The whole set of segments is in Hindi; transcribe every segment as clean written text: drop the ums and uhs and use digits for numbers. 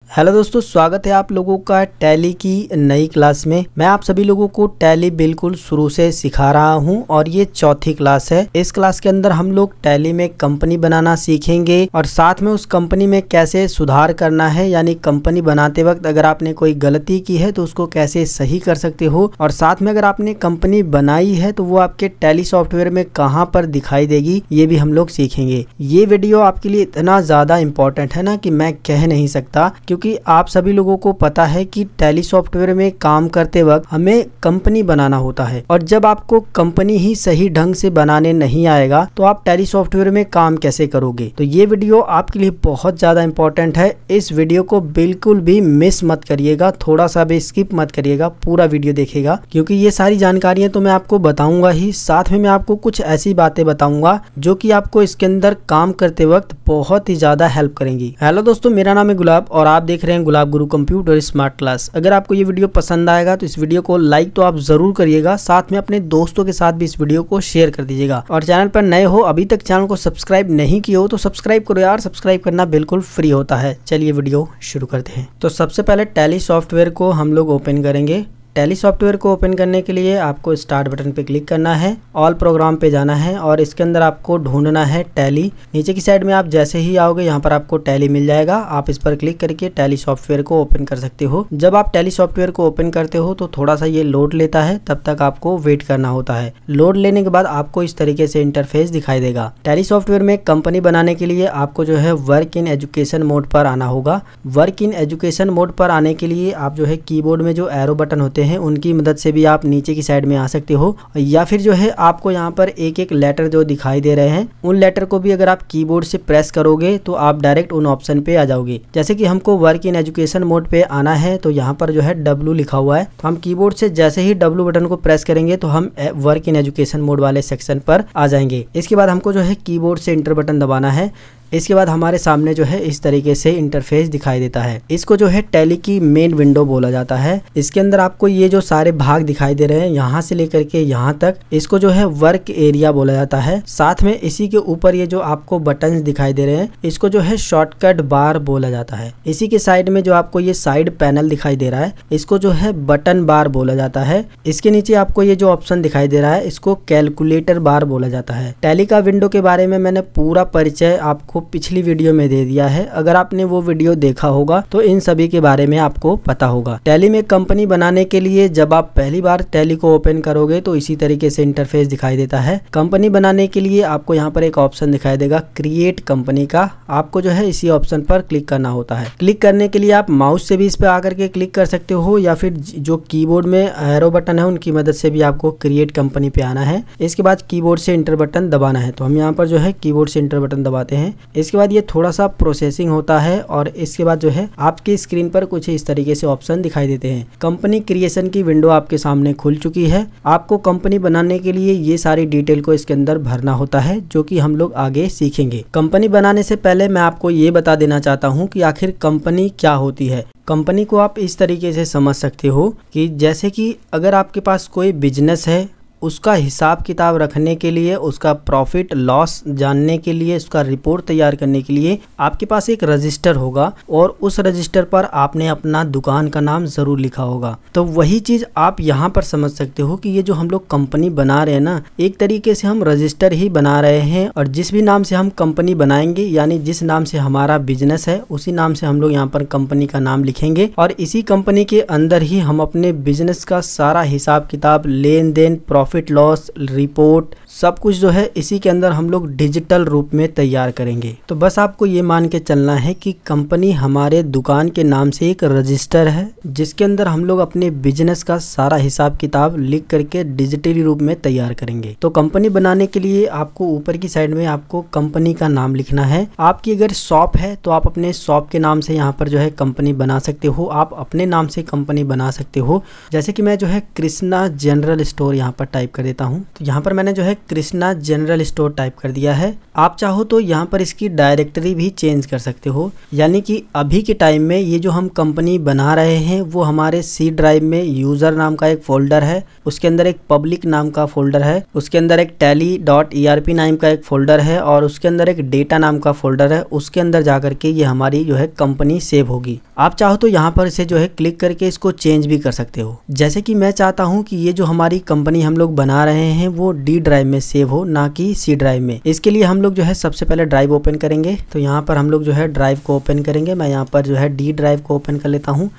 हेलो दोस्तों, स्वागत है आप लोगों का टैली की नई क्लास में। मैं आप सभी लोगों को टैली बिल्कुल शुरू से सिखा रहा हूं और ये चौथी क्लास है। इस क्लास के अंदर हम लोग टैली में कंपनी बनाना सीखेंगे और साथ में उस कंपनी में कैसे सुधार करना है, यानी कंपनी बनाते वक्त अगर आपने कोई गलती की है तो उसको कैसे सही कर सकते हो, और साथ में अगर आपने कंपनी बनाई है तो वो आपके टैली सॉफ्टवेयर में कहाँ पर दिखाई देगी, ये भी हम लोग सीखेंगे। ये वीडियो आपके लिए इतना ज़्यादा इम्पोर्टेंट है ना कि मैं कह नहीं सकता, क्योंकि आप सभी लोगों को पता है कि टैली सॉफ्टवेयर में काम करते वक्त हमें कंपनी बनाना होता है, और जब आपको कंपनी ही सही ढंग से बनाने नहीं आएगा तो आप टैली सॉफ्टवेयर में काम कैसे करोगे। तो ये वीडियो आपके लिए बहुत ज्यादा इंपॉर्टेंट है। इस वीडियो को बिल्कुल भी मिस मत करिएगा, थोड़ा सा भी स्किप मत करिएगा, पूरा वीडियो देखिएगा, क्योंकि ये सारी जानकारियां तो मैं आपको बताऊंगा ही, साथ में मैं आपको कुछ ऐसी बातें बताऊंगा जो कि आपको इसके अंदर काम करते वक्त बहुत ही ज्यादा हेल्प करेंगी। हेलो दोस्तों, मेरा नाम है गुलाब और आप देख रहे हैं गुलाब गुरु कंप्यूटर स्मार्ट क्लास। अगर आपको ये वीडियो पसंद आएगा तो इस वीडियो को लाइक तो आप जरूर करिएगा, साथ में अपने दोस्तों के साथ भी इस वीडियो को शेयर कर दीजिएगा। और चैनल पर नए हो, अभी तक चैनल को सब्सक्राइब नहीं किए हो तो सब्सक्राइब करो यार, सब्सक्राइब करना बिल्कुल फ्री होता है। चलिए वीडियो शुरू करते हैं। तो सबसे पहले टैली सॉफ्टवेयर को हम लोग ओपन करेंगे। टैली सॉफ्टवेयर को ओपन करने के लिए आपको स्टार्ट बटन पे क्लिक करना है, ऑल प्रोग्राम पे जाना है और इसके अंदर आपको ढूंढना है टैली। नीचे की साइड में आप जैसे ही आओगे यहाँ पर आपको टैली मिल जाएगा, आप इस पर क्लिक करके टैली सॉफ्टवेयर को ओपन कर सकते हो। जब आप टैली सॉफ्टवेयर को ओपन करते हो तो थोड़ा सा ये लोड लेता है, तब तक आपको वेट करना होता है। लोड लेने के बाद आपको इस तरीके से इंटरफेस दिखाई देगा। टैली सॉफ्टवेयर में कंपनी बनाने के लिए आपको जो है वर्क इन एजुकेशन मोड पर आना होगा। वर्क इन एजुकेशन मोड पर आने के लिए आप जो है कीबोर्ड में जो एरो बटन होते हैं उनकी मदद से भी आप नीचे की साइड में आ सकते हो, या फिर जो है आपको यहाँ पर एक एक लेटर जो दिखाई दे रहे हैं उन लेटर को भी अगर आप कीबोर्ड से प्रेस करोगे तो आप डायरेक्ट उन ऑप्शन पे आ जाओगे। जैसे कि हमको वर्क इन एजुकेशन मोड पे आना है तो यहाँ पर जो है W लिखा हुआ है, तो हम कीबोर्ड से जैसे ही W बटन को प्रेस करेंगे तो हम वर्क इन एजुकेशन मोड वाले सेक्शन पर आ जाएंगे। इसके बाद हमको जो है कीबोर्ड से इंटर बटन दबाना है। इसके बाद हमारे सामने जो है इस तरीके से इंटरफेस दिखाई देता है। इसको जो है टैली की मेन विंडो बोला जाता है। इसके अंदर आपको ये जो सारे भाग दिखाई दे रहे हैं यहाँ से लेकर के यहाँ तक, इसको जो है वर्क एरिया बोला जाता है। साथ में इसी के ऊपर ये जो आपको बटन्स दिखाई दे रहे हैं इसको जो है शॉर्टकट बार बोला जाता है। इसी के साइड में जो आपको ये साइड पैनल दिखाई दे रहा है इसको जो है बटन बार बोला जाता है। इसके नीचे आपको ये जो ऑप्शन दिखाई दे रहा है इसको कैलकुलेटर बार बोला जाता है। टैली का विंडो के बारे में मैंने पूरा परिचय आपको पिछली वीडियो में दे दिया है, अगर आपने वो वीडियो देखा होगा तो इन सभी के बारे में आपको पता होगा। टैली में कंपनी बनाने के लिए जब आप पहली बार टैली को ओपन करोगे तो इसी तरीके से इंटरफेस दिखाई देता है। कंपनी बनाने के लिए आपको यहाँ पर एक ऑप्शन दिखाई देगा क्रिएट कंपनी का, आपको जो है इसी ऑप्शन पर क्लिक करना होता है। क्लिक करने के लिए आप माउस से भी इस पे आकर के क्लिक कर सकते हो, या फिर जो कीबोर्ड में एरो बटन है उनकी मदद से भी आपको क्रिएट कंपनी पे आना है। इसके बाद कीबोर्ड से इंटर बटन दबाना है, तो हम यहाँ पर जो है कीबोर्ड से इंटर बटन दबाते हैं। इसके बाद ये थोड़ा सा प्रोसेसिंग होता है और इसके बाद जो है आपकी स्क्रीन पर कुछ इस तरीके से ऑप्शन दिखाई देते हैं। कंपनी क्रिएशन की विंडो आपके सामने खुल चुकी है। आपको कंपनी बनाने के लिए ये सारी डिटेल को इसके अंदर भरना होता है, जो कि हम लोग आगे सीखेंगे। कंपनी बनाने से पहले मैं आपको ये बता देना चाहता हूँ कि आखिर कंपनी क्या होती है। कंपनी को आप इस तरीके से समझ सकते हो कि जैसे कि अगर आपके पास कोई बिजनेस है, उसका हिसाब किताब रखने के लिए, उसका प्रॉफिट लॉस जानने के लिए, उसका रिपोर्ट तैयार करने के लिए आपके पास एक रजिस्टर होगा और उस रजिस्टर पर आपने अपना दुकान का नाम जरूर लिखा होगा। तो वही चीज आप यहाँ पर समझ सकते हो कि ये जो हम लोग कंपनी बना रहे हैं ना, एक तरीके से हम रजिस्टर ही बना रहे हैं, और जिस भी नाम से हम कंपनी बनाएंगे, यानी जिस नाम से हमारा बिजनेस है उसी नाम से हम लोग यहाँ पर कंपनी का नाम लिखेंगे, और इसी कंपनी के अंदर ही हम अपने बिजनेस का सारा हिसाब किताब, लेन देन, प्रॉफिट लॉस रिपोर्ट, सब कुछ जो है इसी के अंदर हम लोग डिजिटल रूप में तैयार करेंगे। तो बस आपको ये मान के चलना है कि कंपनी हमारे दुकान के नाम से एक रजिस्टर है, जिसके अंदर हम लोग अपने बिजनेस का सारा हिसाब किताब लिख करके डिजिटली रूप में तैयार करेंगे। तो कंपनी बनाने के लिए आपको ऊपर की साइड में आपको कंपनी का नाम लिखना है। आपकी अगर शॉप है तो आप अपने शॉप के नाम से यहाँ पर जो है कंपनी बना सकते हो, आप अपने नाम से कंपनी बना सकते हो। जैसे कि मैं जो है कृष्णा जनरल स्टोर यहाँ पर टाइप कर देता हूँ, तो यहाँ पर मैंने जो है कृष्णा जनरल स्टोर टाइप कर दिया है। आप चाहो तो यहाँ पर इसकी डायरेक्टरी भी चेंज कर सकते हो, यानी कि अभी के टाइम में ये जो हम कंपनी बना रहे हैं वो हमारे सी ड्राइव में यूज़र नाम का एक फ़ोल्डर है, उसके अंदर एक पब्लिक नाम का फ़ोल्डर है, उसके अंदर एक tally.erp नाम का एक फ़ोल्डर है और उसके अंदर एक डेटा नाम का फ़ोल्डर है। उसके अंदर जा करके ये हमारी जो है कंपनी सेव होगी। आप चाहो तो यहाँ पर इसे जो है क्लिक करके इसको चेंज भी कर सकते हो। जैसे कि मैं चाहता हूँ कि ये जो हमारी कंपनी हम लोग बना रहे हैं वो डी ड्राइव में सेव हो, ना कि सी ड्राइव में। इसके लिए हम लोग जो है सबसे पहले ड्राइव ओपन करेंगे। तो यहाँ पर हम लोग जो है ड्राइव को ओपन करेंगे। मैं यहाँ पर जो है डी ड्राइव को ओपन कर लेता हूँ।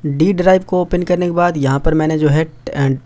डी ड्राइव को ओपन करने के बाद यहाँ पर मैंने जो है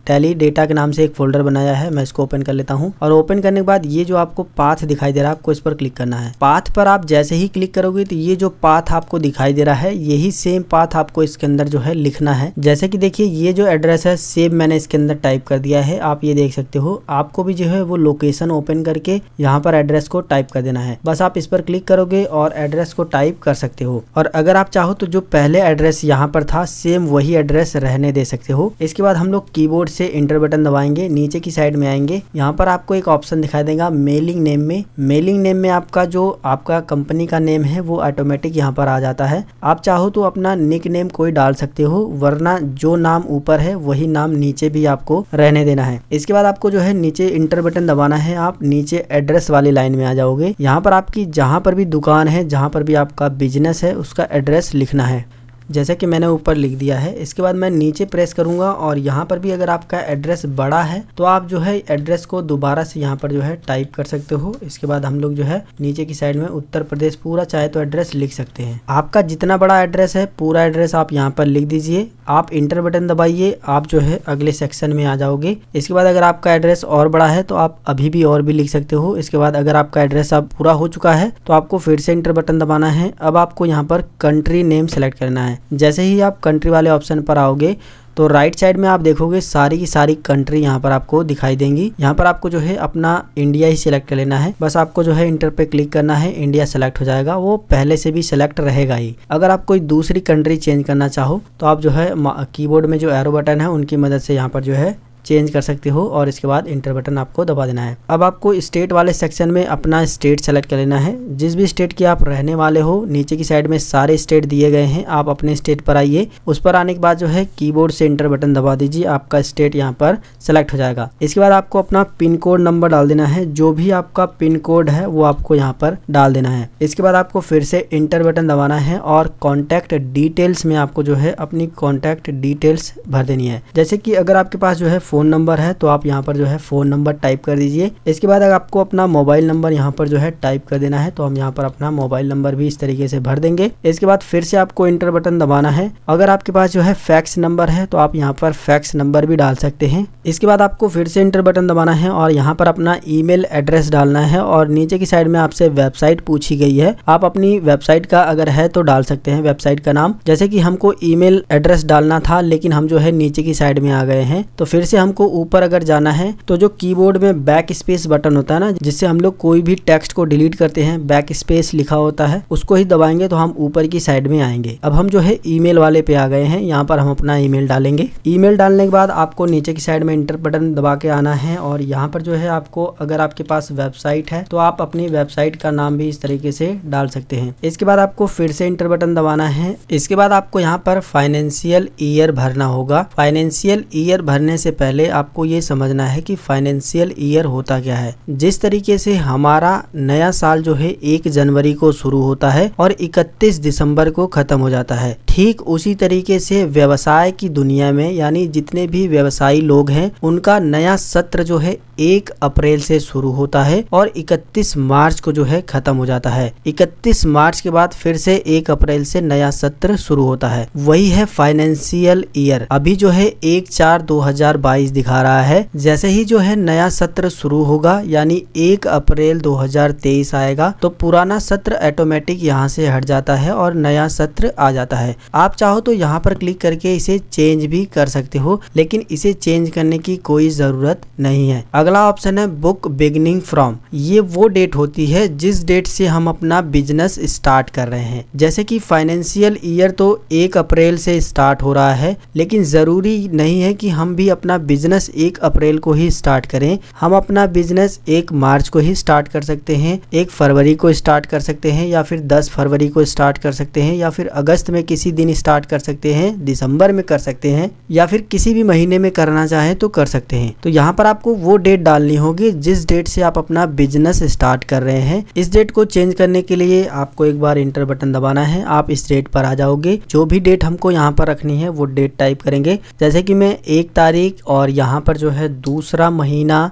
टैली डेटा के नाम से एक फ़ोल्डर बनाया है, मैं इसको ओपन कर लेता हूँ। और ओपन करने के बाद ये जो आपको पाथ दिखाई दे रहा है आपको इस पर क्लिक करना है। पाथ पर आप जैसे ही क्लिक करोगे तो ये जो पाथ आपको दिखाई दे रहा है यही सेम पाथ आपको इसके अंदर जो है लिखना है। जैसे कि देखिए ये जो एड्रेस है सेम मैंने इसके अंदर टाइप कर दिया है, आप ये देख सकते हो। आपको भी जो है वो लोकेशन ओपन करके यहाँ पर एड्रेस को टाइप कर देना है। बस आप इस पर क्लिक करोगे और एड्रेस को टाइप कर सकते हो। और अगर आप चाहो तो जो पहले एड्रेस यहाँ पर था सेम वही एड्रेस रहने दे सकते हो। इसके बाद हम लोग कीबोर्ड से इंटर बटन दबाएंगे, नीचे की साइड में आएंगे। यहाँ पर आपको एक ऑप्शन दिखाई देगा मेलिंग नेम में। मेलिंग नेम में आपका जो आपका कंपनी का नेम है वो ऑटोमेटिक यहाँ पर आ जाता है। आप चाहो तो अपना निक नेम कोई डाल सकते हो, वरना जो नाम ऊपर है वही नाम नीचे भी आपको रहने देना है। इसके बाद आपको जो है नीचे इंटर बटन दबाना है। आप नीचे एड्रेस वाली लाइन में आ जाओगे। यहाँ पर आपकी जहाँ पर भी दुकान है, जहाँ पर भी आपका बिजनेस है उसका एड्रेस लिखना है, जैसे कि मैंने ऊपर लिख दिया है। इसके बाद मैं नीचे प्रेस करूंगा और यहाँ पर भी अगर आपका एड्रेस बड़ा है तो आप जो है एड्रेस को दोबारा से यहाँ पर जो है टाइप कर सकते हो। इसके बाद हम लोग जो है नीचे की साइड में उत्तर प्रदेश पूरा चाहे तो एड्रेस लिख सकते हैं। आपका जितना बड़ा एड्रेस है पूरा एड्रेस आप यहाँ पर लिख दीजिए। आप इंटर बटन दबाइए, आप जो है अगले सेक्शन में आ जाओगे। इसके बाद अगर आपका एड्रेस और बड़ा है तो आप अभी भी और भी लिख सकते हो। इसके बाद अगर आपका एड्रेस अब पूरा हो चुका है तो आपको फिर से इंटर बटन दबाना है। अब आपको यहाँ पर कंट्री नेम सेलेक्ट करना है। जैसे ही आप कंट्री वाले ऑप्शन पर आओगे तो राइट साइड में आप देखोगे सारी की सारी कंट्री यहाँ पर आपको दिखाई देंगी। यहाँ पर आपको जो है अपना इंडिया ही सिलेक्ट कर लेना है। बस आपको जो है इंटर पे क्लिक करना है, इंडिया सेलेक्ट हो जाएगा, वो पहले से भी सिलेक्ट रहेगा ही। अगर आप कोई दूसरी कंट्री चेंज करना चाहो तो आप जो है कीबोर्ड में जो एरो बटन है उनकी मदद से यहाँ पर जो है चेंज कर सकते हो और इसके बाद इंटर बटन आपको दबा देना है। अब आपको स्टेट वाले सेक्शन में अपना स्टेट सेलेक्ट कर लेना है। जिस भी स्टेट की आप रहने वाले हो नीचे की साइड में सारे स्टेट दिए गए हैं। आप अपने स्टेट पर आइए, उस पर आने के बाद जो है कीबोर्ड से इंटर बटन दबा दीजिए, आपका स्टेट यहाँ पर सेलेक्ट हो जाएगा। इसके बाद आपको अपना पिन कोड नंबर डाल देना है। जो भी आपका पिन कोड है वो आपको यहाँ पर डाल देना है। इसके बाद आपको फिर से इंटर बटन दबाना है और कॉन्टैक्ट डिटेल्स में आपको जो है अपनी कॉन्टैक्ट डिटेल्स भर देनी है। जैसे कि अगर आपके पास जो है फ़ोन नंबर है तो आप यहाँ पर जो है फ़ोन नंबर टाइप कर दीजिए। इसके बाद अगर आपको अपना मोबाइल नंबर यहाँ पर जो है टाइप कर देना है तो हम यहाँ पर अपना मोबाइल नंबर भी इस तरीके से भर देंगे। इसके बाद फिर से आपको इंटर बटन दबाना है। अगर आपके पास जो है फैक्स नंबर है तो आप यहाँ पर फैक्स नंबर भी डाल सकते हैं। इसके बाद आपको फिर से इंटर बटन दबाना है और यहाँ पर अपना ईमेल एड्रेस डालना है और नीचे की साइड में आपसे वेबसाइट पूछी गई है। आप अपनी वेबसाइट का अगर है तो डाल सकते हैं वेबसाइट का नाम। जैसे कि हमको ईमेल एड्रेस डालना था लेकिन हम जो है नीचे की साइड में आ गए हैं, तो फिर से हमको ऊपर अगर जाना है तो जो कीबोर्ड में बैक स्पेस बटन होता है ना, जिससे हम लोग कोई भी टेक्स्ट को डिलीट करते हैं, बैक स्पेस लिखा होता है, उसको ही दबाएंगे तो हम ऊपर की साइड में आएंगे। अब हम जो है ईमेल वाले पे आ गए हैं। यहाँ पर हम अपना ईमेल डालेंगे। ईमेल डालने के बाद आपको नीचे की साइड में इंटर बटन दबा के आना है और यहाँ पर जो है आपको अगर आपके पास वेबसाइट है तो आप अपनी वेबसाइट का नाम भी इस तरीके से डाल सकते हैं। इसके बाद आपको फिर से इंटर बटन दबाना है। इसके बाद आपको यहाँ पर फाइनेंशियल ईयर भरना होगा। फाइनेंशियल ईयर भरने से पहले आपको ये समझना है कि फाइनेंशियल ईयर होता क्या है। जिस तरीके से हमारा नया साल जो है 1 जनवरी को शुरू होता है और 31 दिसंबर को खत्म हो जाता है, ठीक उसी तरीके से व्यवसाय की दुनिया में यानी जितने भी व्यवसायी लोग हैं उनका नया सत्र जो है 1 अप्रैल से शुरू होता है और 31 मार्च को जो है खत्म हो जाता है। 31 मार्च के बाद फिर से 1 अप्रैल से नया सत्र शुरू होता है, वही है फाइनेंशियल ईयर। अभी जो है 1/4/2022 दिखा रहा है। जैसे ही जो है नया सत्र शुरू होगा यानी 1 अप्रैल 2023 आएगा तो पुराना सत्र ऑटोमेटिक यहाँ से हट जाता है और नया सत्र आ जाता है। आप चाहो तो यहाँ पर क्लिक करके इसे चेंज भी कर सकते हो, लेकिन इसे चेंज करने की कोई जरूरत नहीं है। अगला ऑप्शन है बुक बिगिनिंग फ्रॉम। ये वो डेट होती है जिस डेट से हम अपना बिजनेस स्टार्ट कर रहे हैं। जैसे कि फाइनेंशियल ईयर तो 1 अप्रैल से स्टार्ट हो रहा है, लेकिन जरूरी नहीं है कि हम भी अपना बिजनेस 1 अप्रैल को ही स्टार्ट करें, हम अपना बिजनेस 1 मार्च को ही स्टार्ट कर सकते हैं, 1 फरवरी को स्टार्ट कर सकते हैं, या फिर 10 फरवरी को स्टार्ट कर सकते हैं, या फिर अगस्त में किसी दिन स्टार्ट कर सकते हैं, दिसंबर में कर सकते हैं, या फिर किसी भी महीने में करना चाहें तो कर सकते हैं। तो यहाँ पर आपको वो डेट डालनी होगी जिस डेट से आप अपना बिजनेस स्टार्ट कर रहे हैं। इस डेट को चेंज करने के लिए आपको एक बार इंटर बटन दबाना है। आप इस डेट पर आ जाओगे, जो भी डेट हमको यहाँ पर रखनी है वो डेट टाइप करेंगे। जैसे कि मैं 1 तारीख और यहाँ पर जो है दूसरा महीना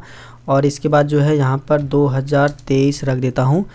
और इसके बाद जो है यहाँ पर 2023 रख देता हूँ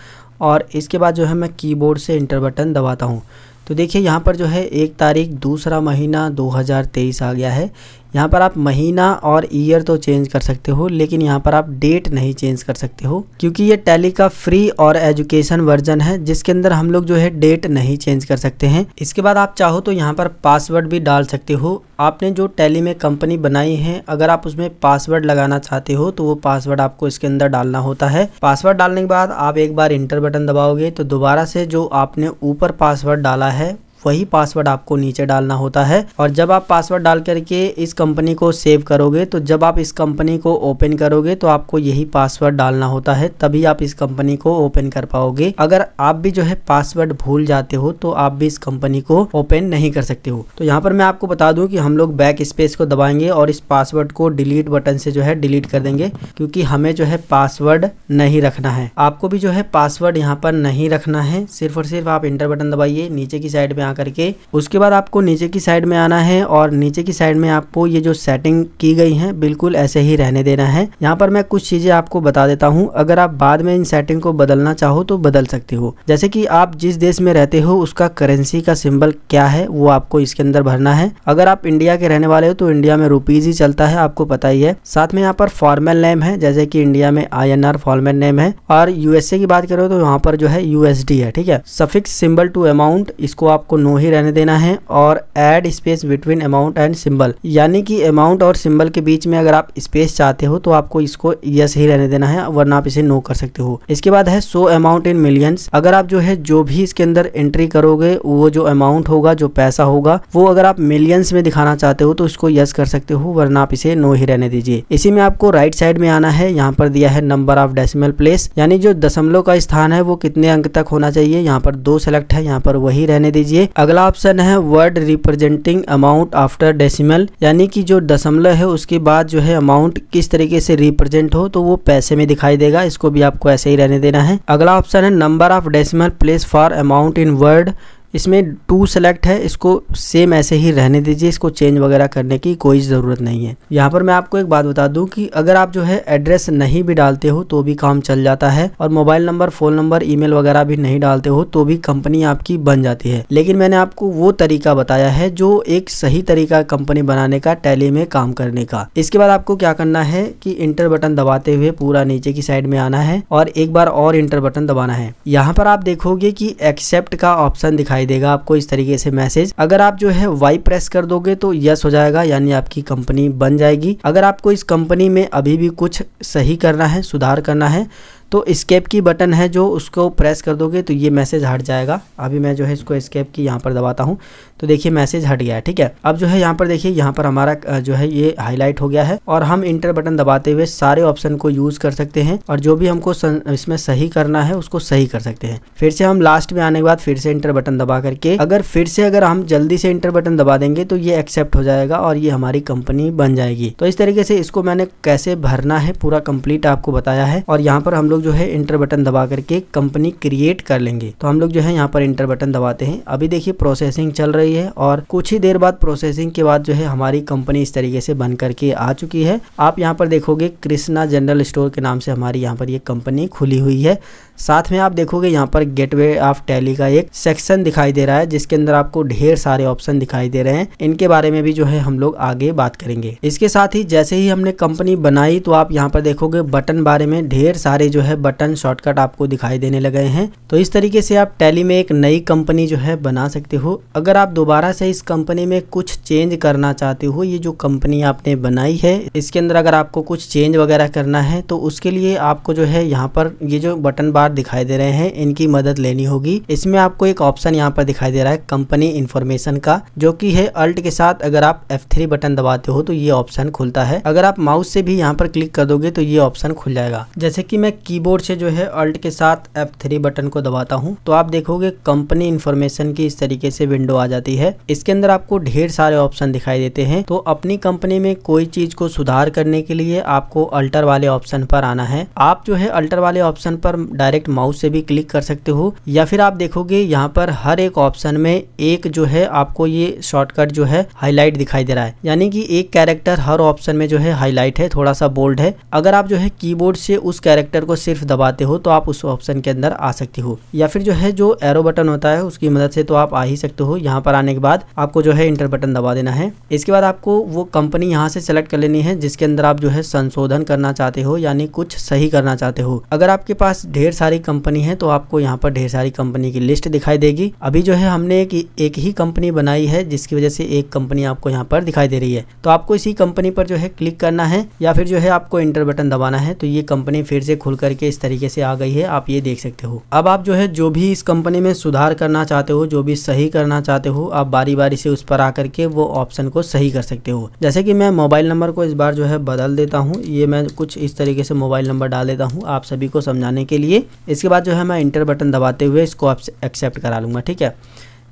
और इसके बाद जो है मैं कीबोर्ड से इंटर बटन दबाता हूँ। तो देखिए यहाँ पर जो है 1 तारीख दूसरा महीना 2023 आ गया है। यहाँ पर आप महीना और ईयर तो चेंज कर सकते हो, लेकिन यहाँ पर आप डेट नहीं चेंज कर सकते हो, क्योंकि ये टैली का फ्री और एजुकेशन वर्जन है जिसके अंदर हम लोग जो है डेट नहीं चेंज कर सकते हैं। इसके बाद आप चाहो तो यहाँ पर पासवर्ड भी डाल सकते हो। आपने जो टैली में कंपनी बनाई है, अगर आप उसमें पासवर्ड लगाना चाहते हो तो वो पासवर्ड आपको इसके अंदर डालना होता है। पासवर्ड डालने के बाद आप एक बार इंटर बटन दबाओगे तो दोबारा से जो आपने ऊपर पासवर्ड डाला है वही पासवर्ड आपको नीचे डालना होता है। और जब आप पासवर्ड डाल करके इस कंपनी को सेव करोगे तो जब आप इस कंपनी को ओपन करोगे तो आपको यही पासवर्ड डालना होता है, तभी आप इस कंपनी को ओपन कर पाओगे। अगर आप भी जो है पासवर्ड भूल जाते हो तो आप भी इस कंपनी को ओपन नहीं कर सकते हो। तो यहाँ पर मैं आपको बता दूं कि हम लोग बैक स्पेस को दबाएंगे और इस पासवर्ड को डिलीट बटन से जो है डिलीट कर देंगे, क्योंकि हमें जो है पासवर्ड नहीं रखना है। आपको भी जो है पासवर्ड यहाँ पर नहीं रखना है, सिर्फ और सिर्फ आप इंटर बटन दबाइए नीचे की साइड में करके। उसके बाद आपको नीचे की साइड में आना है और नीचे की साइड में आपको ये जो सेटिंग की गई है बिल्कुल ऐसे ही रहने देना है। यहाँ पर मैं कुछ चीजें आपको बता देता हूँ, अगर आप बाद में इन सेटिंग को बदलना चाहो तो बदल सकते हो। जैसे कि आप जिस देश में रहते हो उसका करेंसी का सिंबल क्या है वो आपको इसके अंदर भरना है। अगर आप इंडिया के रहने वाले हो तो इंडिया में रुपीज ही चलता है, आपको पता ही है। साथ में यहाँ पर फॉर्मल नेम है, जैसे कि इंडिया में INR फॉर्मल नेम है, और यूएसए की बात करो तो यहाँ पर जो है USD है, ठीक है। सफिक्स सिंबल टू अमाउंट, इसको आपको नो ही रहने देना है, और add space between amount and symbol, यानी कि अमाउंट और सिंबल के बीच में अगर आप स्पेस चाहते हो तो आपको इसको यस ही रहने देना है, वरना आप इसे नो कर सकते हो। इसके बाद है शो अमाउंट इन मिलियंस, अगर आप जो है जो भी इसके अंदर एंट्री करोगे वो जो अमाउंट होगा, जो पैसा होगा, वो अगर आप मिलियंस में दिखाना चाहते हो तो इसको यस कर सकते हो, वरना आप इसे नो ही रहने दीजिए। इसी में आपको राइट साइड में आना है, यहाँ पर दिया है नंबर ऑफ डेसिमल प्लेस, यानी जो दशमलव का स्थान है वो कितने अंक तक होना चाहिए, यहाँ पर 2 सेलेक्ट है, यहाँ पर वही रहने दीजिए। अगला ऑप्शन है word representing amount after decimal, यानी कि जो दशमलव है उसके बाद जो है अमाउंट किस तरीके से रिप्रेजेंट हो तो वो पैसे में दिखाई देगा, इसको भी आपको ऐसे ही रहने देना है। अगला ऑप्शन है number of decimal place for amount in word, इसमें 2 सेलेक्ट है, इसको सेम ऐसे ही रहने दीजिए, इसको चेंज वगैरह करने की कोई ज़रूरत नहीं है। यहाँ पर मैं आपको एक बात बता दूं कि अगर आप जो है एड्रेस नहीं भी डालते हो तो भी काम चल जाता है, और mobile number, phone number, email वगैरह भी नहीं डालते हो तो भी कंपनी आपकी बन जाती है। लेकिन मैंने आपको वो तरीका बताया है जो एक सही तरीका कंपनी बनाने का, टैली में काम करने का। इसके बाद आपको क्या करना है कि इंटर बटन दबाते हुए पूरा नीचे की साइड में आना है और एक बार और इंटर बटन दबाना है। यहाँ पर आप देखोगे कि एक्सेप्ट का ऑप्शन दिखाई देगा आपको इस तरीके से मैसेज। अगर आप जो है वाई प्रेस कर दोगे तो यस हो जाएगा, यानी आपकी कंपनी बन जाएगी। अगर आपको इस कंपनी में अभी भी कुछ सही करना है, सुधार करना है, तो एस्केप की बटन है जो, उसको प्रेस कर दोगे तो ये मैसेज हट जाएगा। अभी मैं जो है इसको एस्केप की यहाँ पर दबाता हूँ तो देखिए मैसेज हट गया है, ठीक है। अब जो है यहाँ पर देखिए, यहाँ पर हमारा जो है ये हाईलाइट हो गया है और हम इंटर बटन दबाते हुए सारे ऑप्शन को यूज कर सकते हैं और जो भी हमको इसमें सही करना है उसको सही कर सकते हैं। फिर से हम लास्ट में आने के बाद फिर से इंटर बटन दबा करके अगर हम जल्दी से इंटर बटन दबा देंगे तो ये एक्सेप्ट हो जाएगा और ये हमारी कंपनी बन जाएगी। तो इस तरीके से इसको मैंने कैसे भरना है पूरा कंप्लीट आपको बताया है, और यहाँ पर हम लोग जो है इंटर बटन दबा करके कंपनी क्रिएट कर लेंगे। तो हम लोग जो है यहाँ पर इंटर बटन दबाते हैं। अभी देखिए प्रोसेसिंग चल रही है और कुछ ही देर बाद प्रोसेसिंग के बाद जो है हमारी कंपनी इस तरीके से बन करके आ चुकी है। आप यहाँ पर देखोगे कृष्णा जनरल स्टोर के नाम से हमारी यहाँ पर ये कंपनी खुली हुई है। साथ में आप देखोगे यहाँ पर गेटवे ऑफ टैली का एक सेक्शन दिखाई दे रहा है जिसके अंदर आपको ढेर सारे ऑप्शन दिखाई दे रहे हैं। इनके बारे में भी जो है हम लोग आगे बात करेंगे। इसके साथ ही जैसे ही हमने कंपनी बनाई तो आप यहाँ पर देखोगे बटन बारे में ढेर सारे जो है बटन शॉर्टकट आपको दिखाई देने लगे हैं। तो इस तरीके से आप टैली में एक नई कंपनी जो है बना सकते हो। अगर आप दोबारा से इस कंपनी में कुछ चेंज करना चाहते हो, ये जो कंपनी आपने बनाई है इसके अंदर अगर आपको कुछ चेंज वगैरह करना है तो उसके लिए आपको जो है यहाँ पर ये जो बटन बार बार दिखाई दे रहे हैं, इनकी मदद लेनी होगी। इसमें आपको एक ऑप्शन यहाँ पर दिखाई दे रहा है कंपनी इन्फॉर्मेशन का, जो कि है अल्ट के साथ अगर आप F3 बटन दबाते हो तो ये ऑप्शन खुलता है। अगर आप माउस से भी यहाँ पर क्लिक कर दोगे तो ये ऑप्शन खुल जाएगा। जैसे कि मैं कीबोर्ड से जो है अल्ट के साथ F3 बटन को दबाता हूँ तो आप देखोगे कंपनी इन्फॉर्मेशन की इस तरीके से विंडो आ जाती है। इसके अंदर आपको ढेर सारे ऑप्शन दिखाई देते हैं। तो अपनी कंपनी में कोई चीज को सुधार करने के लिए आपको अल्टर वाले ऑप्शन पर आना है। आप जो है अल्टर वाले ऑप्शन पर डायरेक्ट माउस से भी क्लिक कर सकते हो, या फिर आप देखोगे यहाँ पर हर एक ऑप्शन में एक जो है आपको ये शॉर्टकट जो है हाईलाइट दिखाई दे रहा है, यानी कि एक कैरेक्टर हर ऑप्शन में जो है हाईलाइट है, थोड़ा सा बोल्ड है। अगर आप जो है कीबोर्ड से उस कैरेक्टर को सिर्फ दबाते हो तो आप उस ऑप्शन के अंदर आ सकते हो, या फिर जो है जो एरो बटन होता है उसकी मदद से तो आप आ ही सकते हो। यहाँ पर आने के बाद आपको जो है इंटर बटन दबा देना है। इसके बाद आपको वो कंपनी यहाँ से सेलेक्ट कर लेनी है जिसके अंदर आप जो है संशोधन करना चाहते हो, यानी कुछ सही करना चाहते हो। अगर आपके पास ढेर सारी कंपनी है तो आपको यहाँ पर ढेर सारी कंपनी की लिस्ट दिखाई देगी। अभी जो है हमने एक ही कंपनी बनाई है जिसकी वजह से एक कंपनी आपको यहाँ पर दिखाई दे रही है। तो आपको इसी कंपनी पर जो है क्लिक करना है, या फिर जो है आपको इंटर बटन दबाना है। तो ये कंपनी फिर से खुल करके इस तरीके से आ गई है, आप ये देख सकते हो। अब आप जो है जो भी इस कंपनी में सुधार करना चाहते हो, जो भी सही करना चाहते हो, आप बारी बारी से उस पर आकर के वो ऑप्शन को सही कर सकते हो। जैसे कि मैं मोबाइल नंबर को इस बार जो है बदल देता हूँ, ये मैं कुछ इस तरीके से मोबाइल नंबर डाल देता हूँ आप सभी को समझाने के लिए। इसके बाद जो है मैं इंटर बटन दबाते हुए इसको एक्सेप्ट करा लूँगा। ठीक है,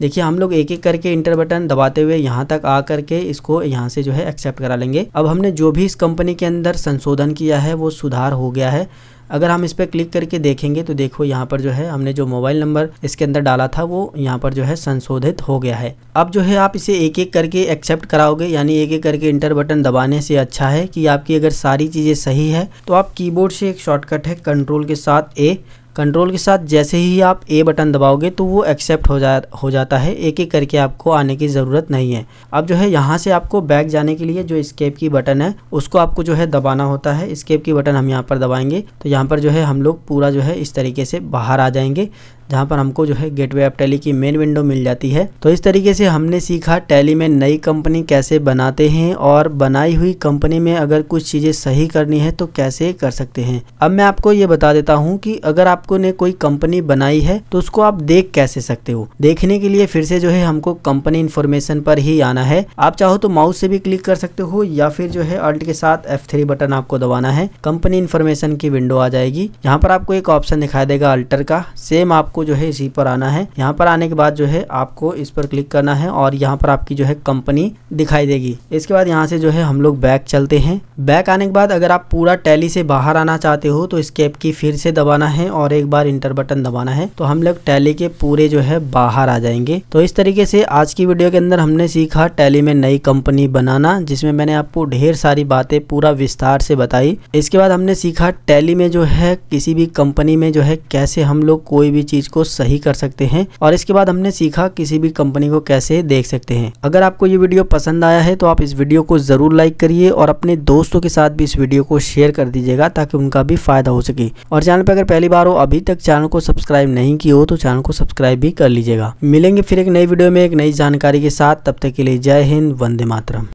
देखिए हम लोग एक एक करके इंटर बटन दबाते हुए यहाँ तक आ करके इसको यहाँ से जो है एक्सेप्ट करा लेंगे। अब हमने जो भी इस कंपनी के अंदर संशोधन किया है वो सुधार हो गया है। अगर हम इस पर क्लिक करके देखेंगे तो देखो यहाँ पर जो है हमने जो मोबाइल नंबर इसके अंदर डाला था वो यहाँ पर जो है संशोधित हो गया है। अब जो है आप इसे एक एक करके एक्सेप्ट कराओगे, यानी एक एक करके इंटर बटन दबाने से अच्छा है कि आपकी अगर सारी चीज़ें सही है तो आप कीबोर्ड से एक शॉर्टकट है कंट्रोल के साथ ए, कंट्रोल के साथ जैसे ही आप ए बटन दबाओगे तो वो एक्सेप्ट हो जाता है। एक एक करके आपको आने की ज़रूरत नहीं है। अब जो है यहाँ से आपको बैक जाने के लिए जो एस्केप की बटन है उसको आपको जो है दबाना होता है। एस्केप की बटन हम यहाँ पर दबाएंगे तो यहाँ पर जो है हम लोग पूरा जो है इस तरीके से बाहर आ जाएंगे, जहाँ पर हमको जो है गेटवे ऑफ टैली की मेन विंडो मिल जाती है। तो इस तरीके से हमने सीखा टैली में नई कंपनी कैसे बनाते हैं, और बनाई हुई कंपनी में अगर कुछ चीज़ें सही करनी है तो कैसे कर सकते हैं। अब मैं आपको ये बता देता हूँ कि अगर आपको ने कोई कंपनी बनाई है तो उसको आप देख कैसे सकते हो। देखने के लिए फिर से जो है हमको कंपनी इन्फॉर्मेशन पर ही आना है। आप चाहो तो माउस से भी क्लिक कर सकते हो, या फिर जो है अल्ट के साथ F3 बटन आपको दबाना है। कंपनी इन्फॉर्मेशन की विंडो आ जाएगी। यहाँ पर आपको एक ऑप्शन दिखाई देगा अल्टर का, सेम आपको जो है इसी पर आना है। यहाँ पर आने के बाद जो है आपको इस पर क्लिक करना है और यहाँ पर आपकी जो है कंपनी दिखाई देगी। इसके बाद यहाँ से जो है हम लोग बैक चलते हैं। बैक आने के बाद अगर आप पूरा टैली से बाहर आना चाहते हो तो एस्केप की फिर से दबाना है और एक बार इंटर बटन दबाना है, तो हम लोग टैली के पूरे जो है बाहर आ जाएंगे। तो इस तरीके से आज की वीडियो के अंदर हमने सीखा टैली में नई कंपनी बनाना, जिसमें मैंने आपको ढेर सारी बातें पूरा विस्तार से बताई। इसके बाद हमने सीखा टैली में जो है किसी भी कंपनी में जो है कैसे हम लोग कोई भी चीज को सही कर सकते हैं, और इसके बाद हमने सीखा किसी भी कंपनी को कैसे देख सकते हैं। अगर आपको ये वीडियो पसंद आया है तो आप इस वीडियो को जरूर लाइक करिए और अपने दोस्तों के साथ भी इस वीडियो को शेयर कर दीजिएगा ताकि उनका भी फायदा हो सके। और चैनल पर अगर पहली बार हो, अभी तक चैनल को सब्सक्राइब नहीं की हो तो चैनल को सब्सक्राइब भी कर लीजिएगा। मिलेंगे फिर एक नई वीडियो में एक नई जानकारी के साथ, तब तक के लिए जय हिंद, वंदे मातरम।